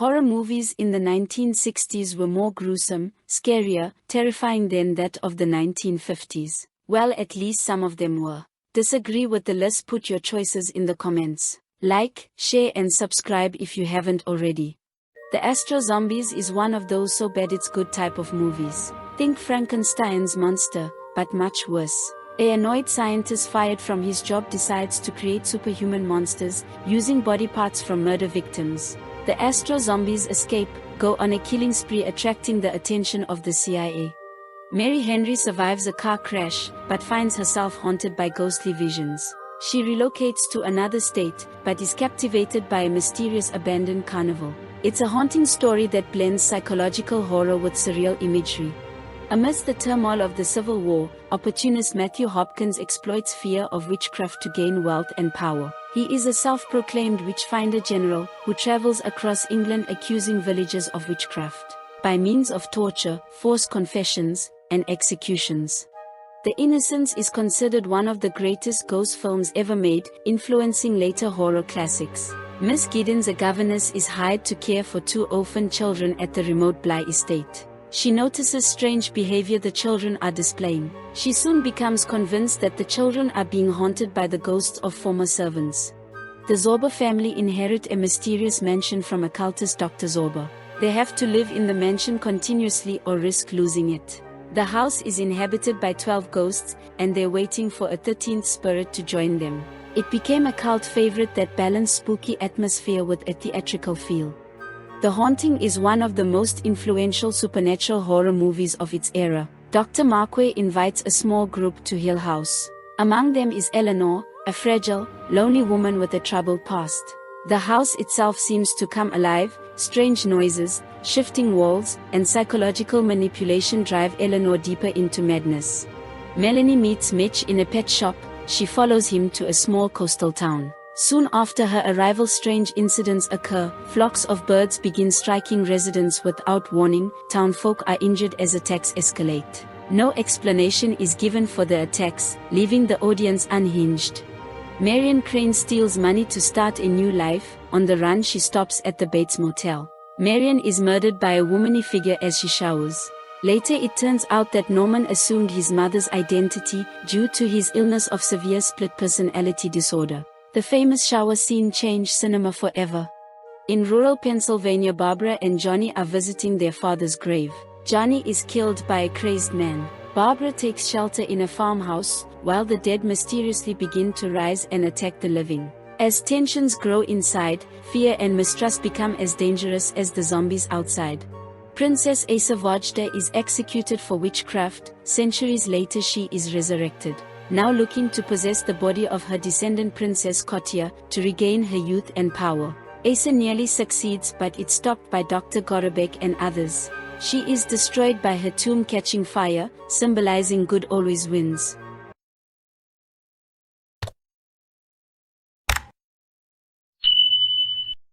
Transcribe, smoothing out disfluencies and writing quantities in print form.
Horror movies in the 1960s were more gruesome, scarier, terrifying than that of the 1950s. Well, at least some of them were. Disagree with the list? Put your choices in the comments. Like, share and subscribe if you haven't already. The Astro Zombies is one of those so bad it's good type of movies. Think Frankenstein's monster, but much worse. A annoyed scientist fired from his job decides to create superhuman monsters, using body parts from murder victims. The Astro Zombies escape, go on a killing spree, attracting the attention of the CIA. Mary Henry survives a car crash, but finds herself haunted by ghostly visions. She relocates to another state, but is captivated by a mysterious abandoned carnival. It's a haunting story that blends psychological horror with surreal imagery. Amidst the turmoil of the Civil War, opportunist Matthew Hopkins exploits fear of witchcraft to gain wealth and power. He is a self-proclaimed witch-finder general, who travels across England accusing villagers of witchcraft, by means of torture, forced confessions, and executions. The Innocents is considered one of the greatest ghost films ever made, influencing later horror classics. Miss Giddens, a governess, is hired to care for two orphan children at the remote Bly estate. She notices strange behavior the children are displaying. She soon becomes convinced that the children are being haunted by the ghosts of former servants. The Zorba family inherit a mysterious mansion from occultist Dr. Zorba. They have to live in the mansion continuously or risk losing it. The house is inhabited by 12 ghosts, and they're waiting for a 13th spirit to join them. It became a cult favorite that balanced spooky atmosphere with a theatrical feel. The Haunting is one of the most influential supernatural horror movies of its era. Dr. Marquet invites a small group to Hill House. Among them is Eleanor, a fragile, lonely woman with a troubled past. The house itself seems to come alive. Strange noises, shifting walls, and psychological manipulation drive Eleanor deeper into madness. Melanie meets Mitch in a pet shop. She follows him to a small coastal town. Soon after her arrival, strange incidents occur. Flocks of birds begin striking residents without warning. Townfolk are injured as attacks escalate. No explanation is given for the attacks, leaving the audience unhinged. Marion Crane steals money to start a new life. On the run, she stops at the Bates Motel. Marion is murdered by a womanly figure as she showers. Later it turns out that Norman assumed his mother's identity due to his illness of severe split personality disorder. The famous shower scene changed cinema forever. In rural Pennsylvania, Barbara and Johnny are visiting their father's grave. Johnny is killed by a crazed man. Barbara takes shelter in a farmhouse, while the dead mysteriously begin to rise and attack the living. As tensions grow inside, fear and mistrust become as dangerous as the zombies outside. Princess Asa Vojda is executed for witchcraft. Centuries later she is resurrected, now looking to possess the body of her descendant Princess Kotia, to regain her youth and power. Asa nearly succeeds, but it's stopped by Dr. Gorobek and others. She is destroyed by her tomb catching fire, symbolizing good always wins.